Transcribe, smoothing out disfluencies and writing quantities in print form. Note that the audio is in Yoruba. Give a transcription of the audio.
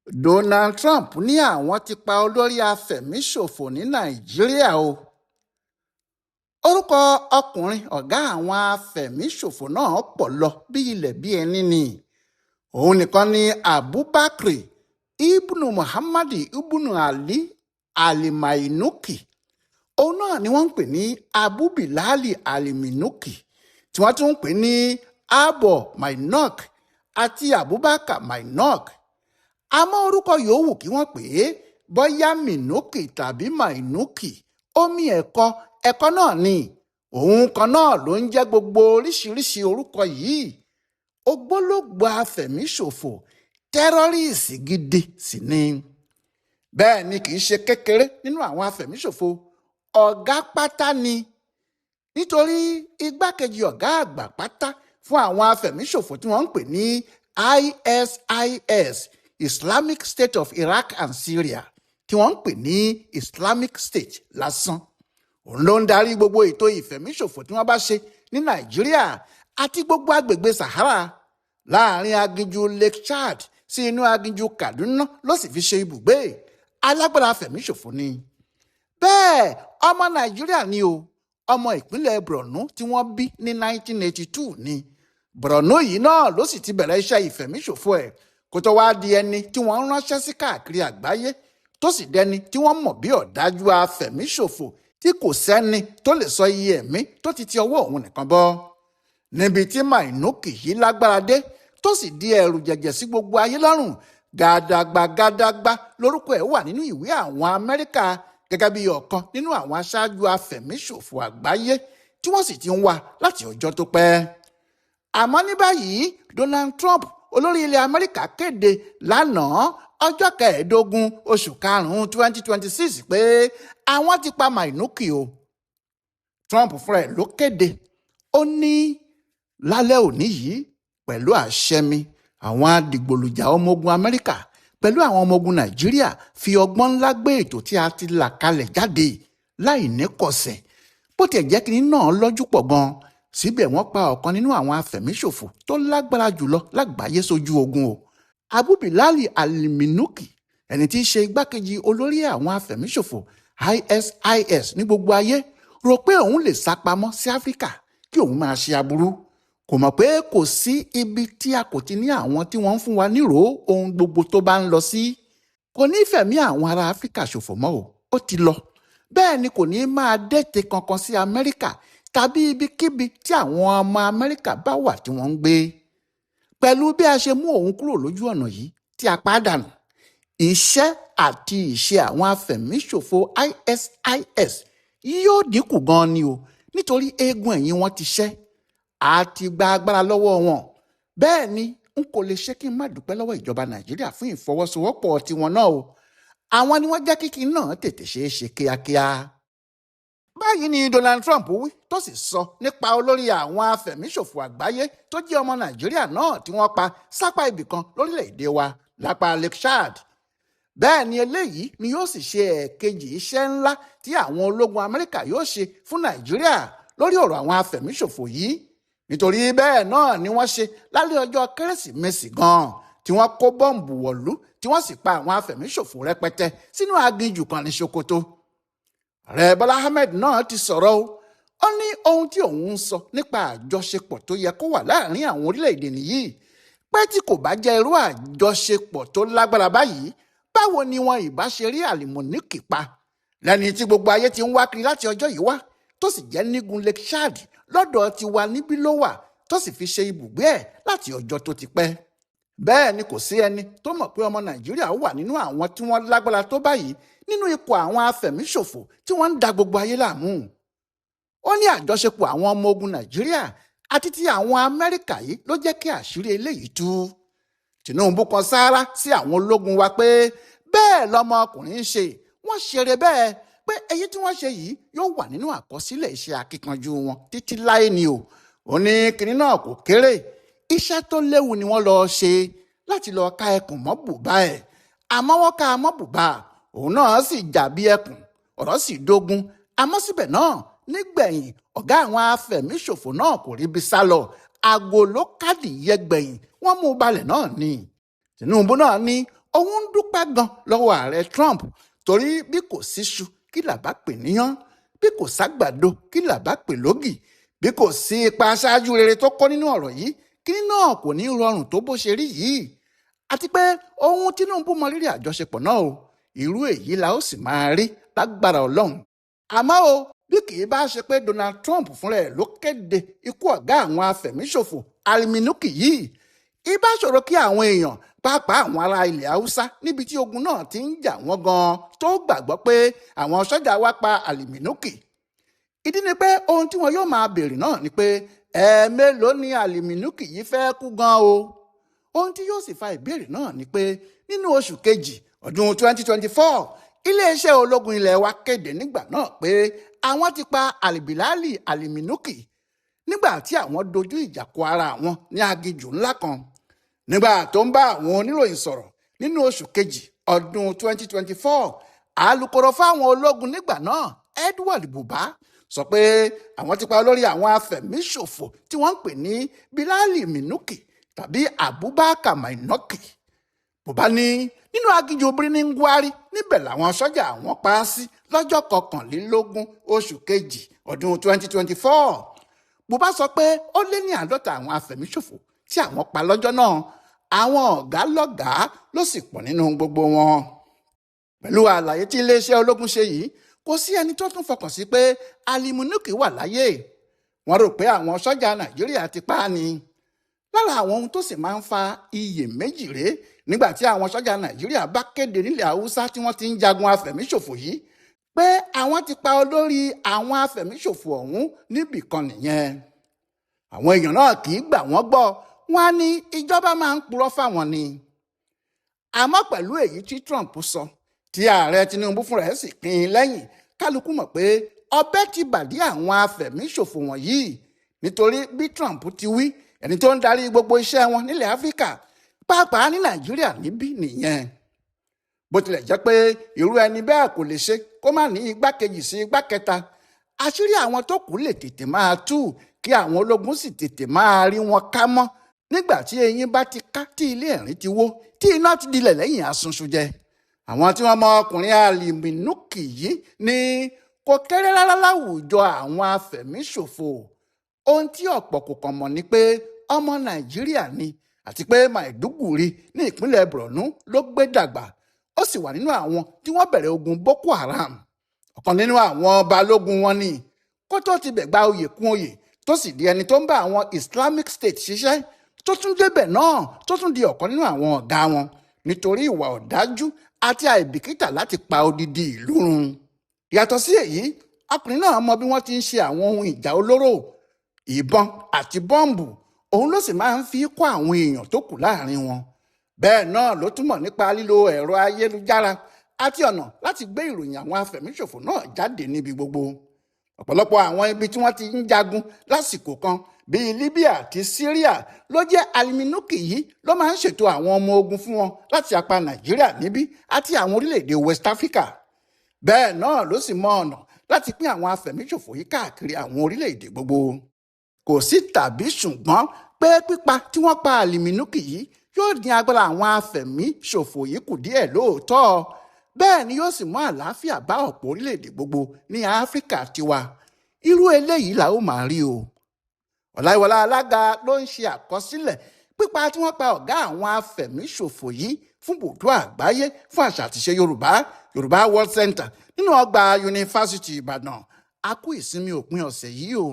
Donald Trump ní àwọn ti pa olórí afẹ̀míṣòfò ní Nàìjíríà o. Orúkọ ọkùnrin ọ̀gá àwọn afẹ̀míṣòfò náà pọ̀ lọ bí ilẹ̀ bí ẹni ni. Òun nìkan ni Abubakar ibnu Muhammad ibnu Ali Al-Mainuki. Òun náà ni wọ́n ń pè ní Abu Bilal Al-Mainuki, tí wọ́n tún ń pè ní Abo Mainok àti Abubakar Mainok. Àmọ́ orúkọ yòówù kí wọ́n pè é, bóyá Minuki tàbí Mainuki, omi ẹ̀kọ́ náà ni. Òun kan náà ló ń jẹ́ gbogbo oríṣiríṣi orúkọ yìí. Ògbólógbòó afẹ̀míṣòfò, tẹ́rọ́rìsì gidi sì ni. Bẹ́ẹ̀ ni kì í ṣe kékeré nínú àwọn afẹ̀míṣòfò, ọ̀gá pátá ni. Nítorí igbákejì ọ̀gá àgbà pátá fún àwọn afẹ̀míṣòfò tí wọ́n ń pè ní ISIS, Islamic State of Iraq and Syria, tí wọ́n ń pè ní Islamic State lásán. Òun ló ń darí gbogbo ètò ìfẹ̀míṣòfò tí wọ́n bá ṣe ní Nàìjíríà àti gbogbo agbègbè Sahara, láàrin Aginju Lake Chad sí inú Aginju Kaduna ló sì fi ṣe ibùgbé. Alágbára afẹ̀míṣòfò ni. Bẹ́ẹ̀ ọmọ Nàìjíríà ni o, ọmọ ìpínlẹ̀ Borno tí wọ́n bí ní 1982 ni. Borno yìí náà ló sì ti bẹ̀rẹ̀ iṣẹ́ ìfẹ̀míṣòfò ẹ̀ kó tó wá di ẹni tí wọ́n ń ránṣẹ́ sí káàkiri àgbáyé, tó sì dẹni tí wọ́n mọ̀ bí ọ̀dájú afẹ̀míṣòfò tí kò sẹ́ni tó lè sọ iye ẹ̀mí tó ti ọwọ́ òun nìkan bọ́. Níbi tí Mainuki yìí lágbára dé tó sì di ẹ̀rù jẹ̀jẹ̀ sí gbogbo ayé lọ́rùn, gàdàgbà lórúkọ ẹ̀ wà nínú ìwé àwọn Amerika gẹ́gẹ́ bí ọ̀kan nínú àwọn aṣáájú afẹ̀míṣòfò àgbáyé tí wọ́n sì ti ń wá láti ọjọ́ tó pẹ́. Àmọ́ ní báyìí Donald Trump, olórí ilẹ̀ Amẹ́ríkà, kéde lánàá ọjọ́ 15 oṣù karùn-ún 2026 pé àwọn ti pa Mainuki o. Trump fúnra ẹ̀ ló kéde. Ó ní lálẹ́ òní yìí, pẹ̀lú àṣẹ mi, àwọn adìgbòlùjà ọmọ ogun Amẹ́ríkà pẹ̀lú àwọn ọmọ ogun Nàìjíríà fi ọgbọ́n ńlá gbé ètò tí a ti là kalẹ̀ jáde láì ní kọ̀sẹ̀. Bó tiẹ̀ jẹ́ kí náà lọ́jú pọ̀ gan-an, síbẹ̀ wọ́n pa ọ̀kan nínú àwọn afẹ̀míṣòfò tó lágbára jùlọ lágbàáyé sójú ogun o. Abu Bilal Al-Mainuki, ẹni tí í ṣe igbákejì olórí àwọn afẹ̀míṣòfò ISIS ní gbogbo ayé, rò pé òun lè sá pamọ́ sí Áfíríkà kí òun máa ṣe aburú. Kò mọ̀ pé kò sí ibi tí a kò ti ní àwọn tí wọ́n ń fún wa nírò ohun gbogbo tó bá ń lọ sí. Kò ní fẹ̀mí àwọn ará Áfíríkà ṣòfò mọ́ o, ó ti lọ. Bẹ́ẹ̀ ni kò ní máa dẹ́tẹ̀ kankan sí Amẹ́ríkà tàbí ibikíbi tí àwọn ọmọ Amẹ́ríkà bá wà tí wọ́n ń gbé. Pẹ̀lú bí a ṣe mú òun kúrò lójú ọ̀nà yìí tí a pàdánù, iṣẹ́ àti ìṣe àwọn afẹ̀míṣòfò ISIS yóò dínkù gan ni o, nítorí eegun ẹ̀yìn wọn ti ṣẹ́, a ti gba agbára lọ́wọ́ wọn. Bẹ́ẹ̀ ni n kò lè ṣe kí n má dúpẹ́ lọ́wọ́ ìjọba Nàìjíríà fún ìfọwọ́sowọ́pọ̀ tiwọn náà o. Àwọn ni wọ́n jẹ́ kíkí náà tètè ṣeé ṣe kíákíá. Báyìí ni Donald Trump wí tó sì sọ nípa olórí àwọn afẹ̀míṣòfò àgbáyé tó jẹ́ ọmọ Nàìjíríà náà tí wọ́n pa sápá ibìkan lórílẹ̀‐èdè wa lápá Lake Chad. Bẹ́ẹ̀ ni eléyìí ni yóò sì ṣe ẹ̀ẹ̀kejì iṣẹ́ ńlá tí àwọn ológun Amẹ́ríkà yóò ṣe fún Nàìjíríà lórí ọ̀rọ̀ àwọn afẹ̀míṣòfò yìí. Nítorí bẹ́ẹ̀ náà ni wọ́n ṣe lálẹ́ ọjọ́ Kérésìmesì gan-an tí wọ́n kó bọ́ǹbù wọ̀lú tí wọ́n sì pa àwọn afẹ̀míṣòfò rẹpẹtẹ sínú aginjù kan ní Sokoto. Ààrẹ Bọ́lá Ahmed náà ti sọ̀rọ̀ o. Ó ní ohun tí òun ń sọ nípa àjọṣepọ̀ tó yẹ kó wà láàrin àwọn orílẹ̀-èdè nìyí, pé tí kò bá jẹ́ irú àjọṣepọ̀ tó lágbára báyìí, báwo ni wọn ìbá ṣe rí Al-Mainuki pa, lẹ́ni tí gbogbo ayé ti ń wá kiri láti ọjọ́ yìí wá, tó sì jẹ́ nígun Lake Chad lọ́dọ̀ tiwa níbí ló wà, tó sì fi ṣe ibùgbé ẹ̀ láti ọjọ́ tó ti pẹ́. Bẹ́ẹ̀ ni kò sí ẹni tó mọ̀ pé ọmọ Nàìjíríà wà nínú àwọn tí wọ́n lágbára tó báyìí nínú ipò àwọn afẹ̀míṣòfò tí wọ́n ń da gbogbo ayé láàmú. Ó ní àjọṣepọ̀ àwọn ọmọ ogun Nàìjíríà àti ti àwọn Amẹ́ríkà yìí ló jẹ́ kí àṣírí eléyìí tú. Tinubu kan sáárá sí àwọn ológun wa pé bẹ́ẹ̀ lọmọkùnrin ń ṣe, wọ́n ṣeré bẹ́ẹ̀, pé èyí tí wọ́n ṣe yìí yóò wà nínú àkọsílẹ̀ iṣẹ́ akíkanjú wọn títí láé ni o. Ó ní kinní náà kò kéré, iṣẹ́ tó léwu ni wọ́n lọ ṣe láti lọ ká ẹkùn mọ́ bùbá ẹ̀. Àmọ́ wọ́n ká mọ́ bùbá, òun náà sì jà bí ẹkùn, ọ̀rọ̀ sì dógún. Àmọ́ síbẹ̀ náà nígbẹ̀yìn ọ̀gá àwọn afẹ̀míṣòfò náà kò ríbi sá lọ, àgò ló kádìyẹ gbẹ̀yìn, wọ́n mú balẹ̀ náà ni. Tinubu náà ní òun ń dúpẹ́ gan lọ́wọ́ ààrẹ Trump torí bí kò síṣu kí làbá pè níyàn, bí kò ságbàdo kí làbá pè lógì, bí kò sí ipa aṣáájú rere tó kó nínú ọ̀rọ̀ yìí kíní náà kò ní rọrùn tó bó ṣe rí yìí. àti pé ohun Tinubu mọ rírì àjọṣepọ̀ náà o, irú èyí la ó sì máa rí lágbára Ọlọ́run. àmọ́ o bí kì í bá ṣe pé Donald Trump fúnra ẹ̀ ló kéde ikú ọ̀gá àwọn afẹ̀míṣòfò Al-Minuki yìí, ìbá ṣòro kí àwọn èèyàn pàápàá àwọn ará ilẹ̀ Haúsá níbi tí ogun náà ti ń jà wọ́n gan tó gbàgbọ́ pé àwọn sọ́jà wá pa Al-Minuki. ìdí ni pé ohun tí wọn yóò máa béèrè náà ni pé ẹ̀ẹ̀mélòó ni Al-Minuki yìí fẹ́ kú gan o. ohun tí yóò sì fa ìbéèrè náà ni pé nínú oṣù kejì ọdún 2024 iléeṣẹ́ ológun ilẹ̀ wa kéde nígbà náà pé àwọn ti pa Al-Bilali Al-Minuki nígbà tí àwọn dojú ìjà kọ ara wọn ní aginjù ńlá kan. nígbà tó ń bá àwọn oníròyìn sọ̀rọ̀ nínú oṣù kejì ọdún 2024 alukoro fáwọn ológun nígbà náà Edward Buba sọ pé àwọn ti pa olórí àwọn afẹ̀míṣòfò tí wọ́n ń pè ní Bilali Minuki tàbí Abubakar Mainoki. Buba ní nínú aginjù Birnin Gwari níbẹ̀ làwọn sọ́jà àwọn pa á sí lọ́jọ́ 21 oṣù kejì ọdún 2024. Buba sọ pé ó lé ní 50 àwọn afẹ̀míṣòfò tí àwọn pa lọ́jọ́ náà, àwọn ọ̀gá lọ́gàá ló sì pọ̀ nínú gbogbo wọn. pẹ̀lú àlàyé tí iléeṣẹ́ ológun ṣe yìí, kò sí ẹni tó tún fọkàn sí pé Al-Minuki wà láyé. wọ́n rò pé àwọn sọ́jà Nàìjíríà ti pa á ni. lára àwọn ohun tó sì máa ń fa iyèméjì rèé nígbà tí àwọn sọ́jà Nàìjíríà bá kéde nílẹ̀ Haúsá tí wọ́n ti ń jagun afẹ̀míṣòfò yìí pé àwọn ti pa olórí àwọn afẹ̀míṣòfò ọ̀hún níbìkan nìyẹn. àwọn èèyàn náà kì í gbà wọ́n gbọ́, wọ́n á ní ìjọba máa ń purọ́ fáwọn ni. àmọ́ pẹ̀lú èyí tí Trump sọ tí ààrẹ Tinubu fúnra ẹ̀ sì pín in lẹ́yìn, kálukú mọ̀ pé ọbẹ̀ ti bàdí àwọn afẹ̀míṣòfò wọ̀nyí, nítorí bí Trump ti wí ẹni tó ń darí gbogbo iṣẹ́ wọn nílẹ̀ Áfíríkà pàápàá ní Nàìjíríà níbí nìyẹn. bó tilẹ̀ jẹ́ pé irú ẹni bẹ́ẹ̀ kò lè ṣe kó má ní igbákejì sí igbá kẹta, àṣírí àwọn tó kù lè tètè máa tú kí àwọn ológun sì tètè máa rí wọn ká mọ́ nígbà tí eyín bá ti ká tí ilé ẹ̀rín ti wó tí iná ti dilẹ̀ lẹ́yìn asunṣu jẹ. àwọn tí wọ́n mọ ọkùnrin Al-Minuki yìí ní kò kéré rárá láwùjọ àwọn afẹ̀míṣòfò. ohun tí ọ̀pọ̀ kò kàn mọ̀ ni pé ọmọ Nàìjíríà ni àti pé Maiduguri ní ìpínlẹ̀ Borno ló gbé dàgbà. ó sì wà nínú àwọn tí wọ́n bẹ̀rẹ̀ ogun Boko Haram. ọ̀kan nínú àwọn balógun wọn ni kó tó ti bẹ̀ gba oyè kún oyè tó sì di ẹni tó ń bá àwọn Islamic State ṣiṣẹ́, tó tún débẹ̀ náà tó tún di ọ̀kan nínú àwọn ọ̀gá wọn nítorí ìwà ọ̀dájú àti àìbìkítà láti pa odidi ìlú run. yàtọ̀ sí èyí, ọkùnrin náà mọ bí wọ́n ti ń ṣe àwọn ohun ìjà olóró, ìbọn àti bọ́ǹbù, òun ló sì máa ń fi kọ́ àwọn èèyàn tó kù láàrin wọn. bẹ́ẹ̀ náà ló túmọ̀ nípa lílo ẹ̀rọ ayélujára àti ọ̀nà láti gbé ìròyìn àwọn afẹ̀míṣòfò náà jáde níbi gbogbo. ọ̀pọ̀lọpọ̀ àwọn ibi tí wọ́n ti ń jagun lásìkò kan bíi Libya àti Syria ló jẹ́ Al-Minuki yìí ló máa ń ṣètò àwọn ọmọ ogun fún wọn láti apá Nàìjíríà níbí àti àwọn orílẹ̀-èdè West Africa. bẹ́ẹ̀ náà ló sì mọ ọ̀nà láti pín àwọn afẹ̀míṣòfò yìí káàkiri àwọn orílẹ̀-èdè gbogbo. kò sí tàbí ṣùgbọ́n pé pípa tí wọ́n pa Al-Minuki yìí yóò dín agbára àwọn afẹ̀míṣòfò yìí kù díẹ̀ lóòótọ́, bẹ́ẹ̀ ni yóò sì mú àlàáfíà bá ọ̀pọ̀ orílẹ̀-èdè gbogbo ní Áfíríkà tiwa. irú eléyìí la ó máa rí o. Ọláyíwọlá Alága ló ń ṣe àkọsílẹ̀ pípa tí wọ́n pa ọ̀gá àwọn afẹ̀míṣòfò yìí fún Bùdó Àgbáyé fún àṣà àtìṣe Yorùbá World Center nínú ọgbà Yunifásitì Ìbàdàn. a kú ìsinmi òpin ọ̀sẹ̀ yìí o.